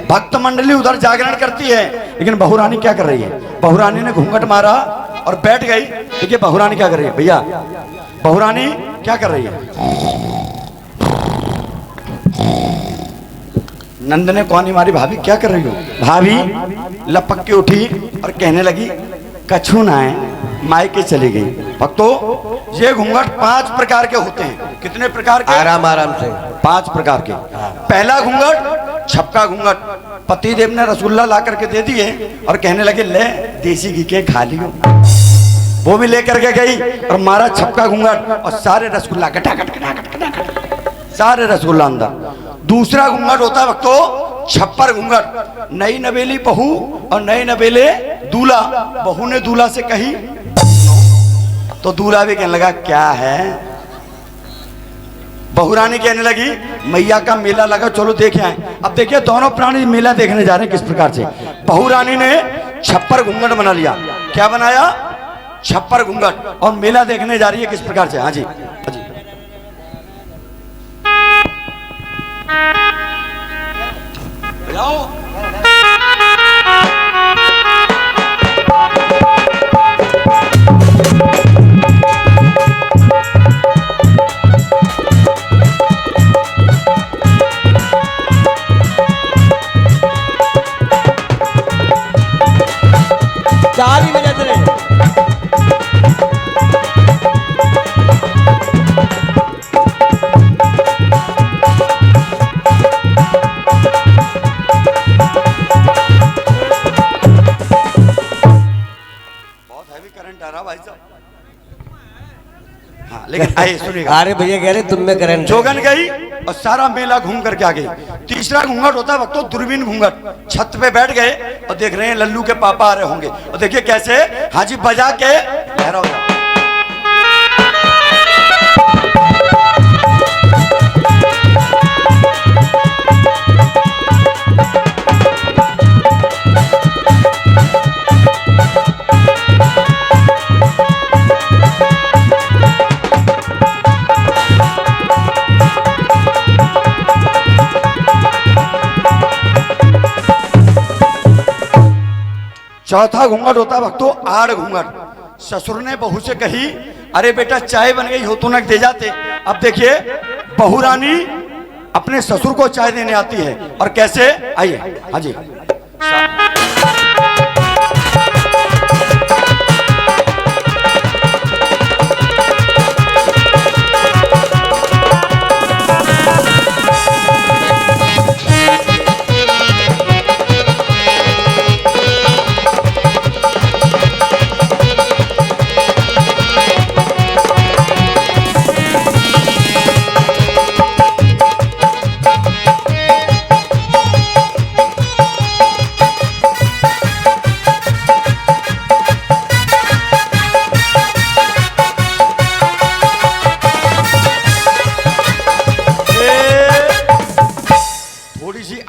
भक्त मंडली उधर जागरण करती है, लेकिन बहुरानी क्या कर रही है? बहुरानी ने घूंघट मारा और बैठ गई। देखिए बहुरानी क्या कर रही है भैया, बहुरानी क्या कर रही है? नंद ने कौनी मारी, भाभी क्या कर रही हो? भाभी लपक के उठी और कहने लगी कछु ना है, मायके चली गई। भक्तों ये घूंघट 5 प्रकार के होते हैं। कितने प्रकार के? आराम आराम से 5 प्रकार के। पहला घूंघट छपका घूंघट, पति देव ने रसगुल्ला ला करके दे दिए और कहने लगे ले देसी घी के खा लियो। वो भी लेकर के गई और मारा छपका घूंघट और सारे रसगुल्ला गटागट सारे रसगुल्ला अंदर। दूसरा घूंघट होता है भक्तों छप्पर घूंघट। नई नवेली बहू और नए नवेले दूल्हा। बहू ने दूल्हा से कही तो दूल्हा भी कहने लगा क्या है? बहुरानी कहने लगी मैया का मेला लगा, चलो देखे आए। अब देखिए दोनों प्राणी मेला देखने जा रहे हैं किस प्रकार से। बहुरानी ने छप्पर घूंघट बना लिया। क्या बनाया? छप्पर घूंघट। और मेला देखने जा रही है किस प्रकार से। हाँ जी, हाँ जी। बजाओ। चार ही बजे रहे। भाई साहब हाँ, लेकिन आइए सुनिएगा। अरे भैया कह रहे तुम में करंट। जोगन गई और सारा मेला घूम करके आ गई। तीसरा घूंघट होता है वक्तों दूरबीन घूंघट। छत पे बैठ गए और देख रहे हैं लल्लू के पापा आ रहे होंगे और देखिए कैसे हाजी बजा के लहरा हो। चौथा घूंघट होता है भक्तों आड़ घूंघट। ससुर ने बहू से कही अरे बेटा चाय बन गई हो तो न दे जाते। अब देखिए बहुरानी अपने ससुर को चाय देने आती है और कैसे, आइए। हाँ जी।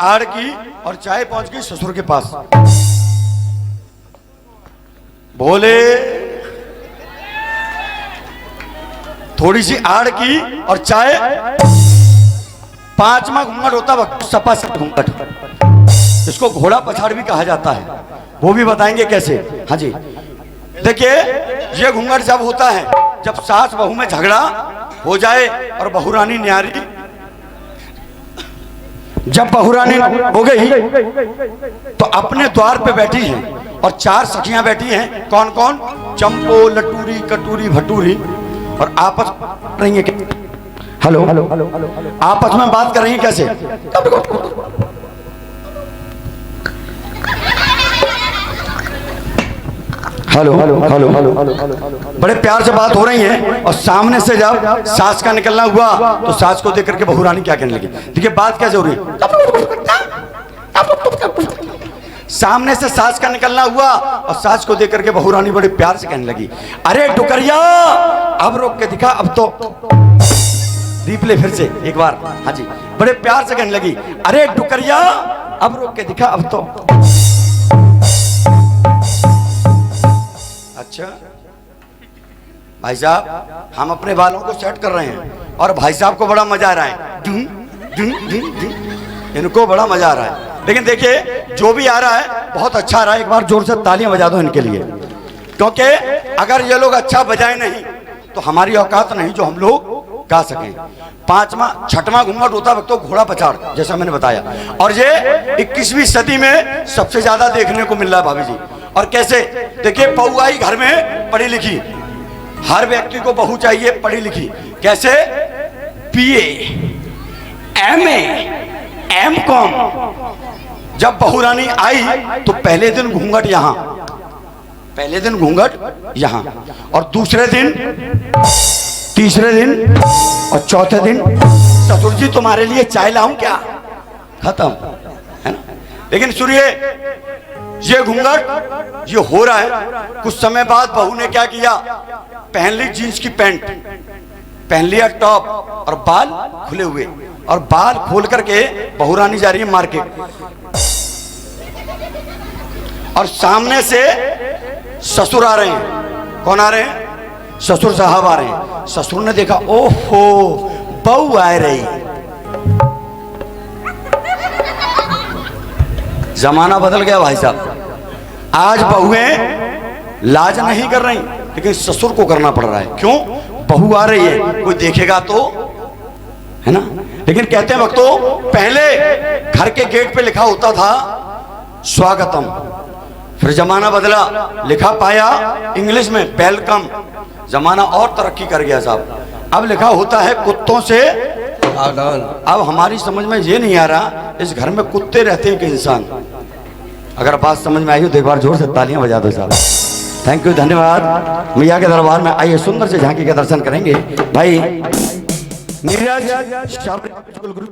आड़ की और चाय पहुंच गई ससुर के पास। बोले थोड़ी सी आड़ की और चाय। पांचवा घूंघट होता वक्त सपा सप घूंघट। इसको घोड़ा पछाड़ भी कहा जाता है, वो भी बताएंगे कैसे। हाँ जी। देखिए ये घूंघट जब होता है जब सास बहू में झगड़ा हो जाए और बहुरानी न्यारी, जब बहुरानी हो गई तो अपने द्वार पे बैठी है और 4 सखियां बैठी हैं। कौन कौन? चंपो, लटूरी, कटूरी, भटूरी। और आपस रही है। हेलो, आपस में बात कर रही है कैसे? हेलो हेलो हेलो हेलो, बड़े प्यार से बात हो रही है। और सामने से जब सास का निकलना हुआ तो सास को देख करके बहुरानी क्या कहने लगी। देखिए बात कैसे हो रही है। सामने से सास का निकलना हुआ और सास को देख करके बहुरानी बड़े प्यार से कहने लगी अरे डुकरिया अब रोक के दिखा। अब तो रिप्ले फिर से एक बार। हाँ जी। बड़े प्यार से कहने लगी अरे डुकरिया अब रोक के दिखा। अब तो अच्छा भाई साहब हम अपने बालों को सेट कर रहे हैं और भाई साहब को बड़ा मजा आ रहा है। इनको बड़ा मजा आ रहा है। लेकिन देखिए जो भी आ रहा है बहुत अच्छा आ रहा है। एक बार जोर से तालियां बजा दो इनके लिए, क्योंकि अगर ये लोग अच्छा बजाए नहीं तो हमारी औकात नहीं जो हम लोग गा सकें। छठवां घूंघट होता वक्त तो घोड़ा पछाड़, जैसा मैंने बताया, और ये 21वीं सदी में सबसे ज्यादा देखने को मिल रहा है भाभी जी। और कैसे देखिए, बहू आई घर में पढ़ी लिखी, हर व्यक्ति को बहू चाहिए पढ़ी लिखी। कैसे? BA, MA, MCOM। जब बहू रानी आई तो पहले दिन घूंघट यहां, पहले दिन घूंघट यहां, और दूसरे दिन, तीसरे दिन और चौथे दिन ससुर जी तुम्हारे लिए चाय लाऊं क्या? खत्म, है ना। लेकिन सुनिए, ये घूंघट ये हो रहा है। कुछ समय बाद बहू ने क्या किया, पहन ली जींस की पैंट, पहन लिया टॉप और बाल खुले हुए, और बाल खोल करके बहू रानी जा रही है मार्केट, और सामने से ससुर आ रहे हैं। कौन आ रहे हैं? ससुर साहब आ रहे हैं। ससुर ने देखा, ओहो बहू आ रही। जमाना बदल गया भाई साहब। आज बहुएं लाज नहीं कर रही, लेकिन ससुर को करना पड़ रहा है। क्यों? बहू आ रही है, कोई देखेगा तो, है ना। लेकिन कहते हैं वक्तों, पहले घर के गेट पे लिखा होता था स्वागतम, फिर जमाना बदला, लिखा पाया इंग्लिश में वेलकम। जमाना और तरक्की कर गया साहब, अब लिखा होता है कुत्तों से सावधान। अब हमारी समझ में ये नहीं आ रहा इस घर में कुत्ते रहते हैं कि इंसान। अगर बात समझ में आई हो तो एक बार जोर से तालियां बजा दो साहब। थैंक यू, धन्यवाद। मैया के दरबार में आइए, सुंदर से झांकी के दर्शन करेंगे। भाई नीरज गुरु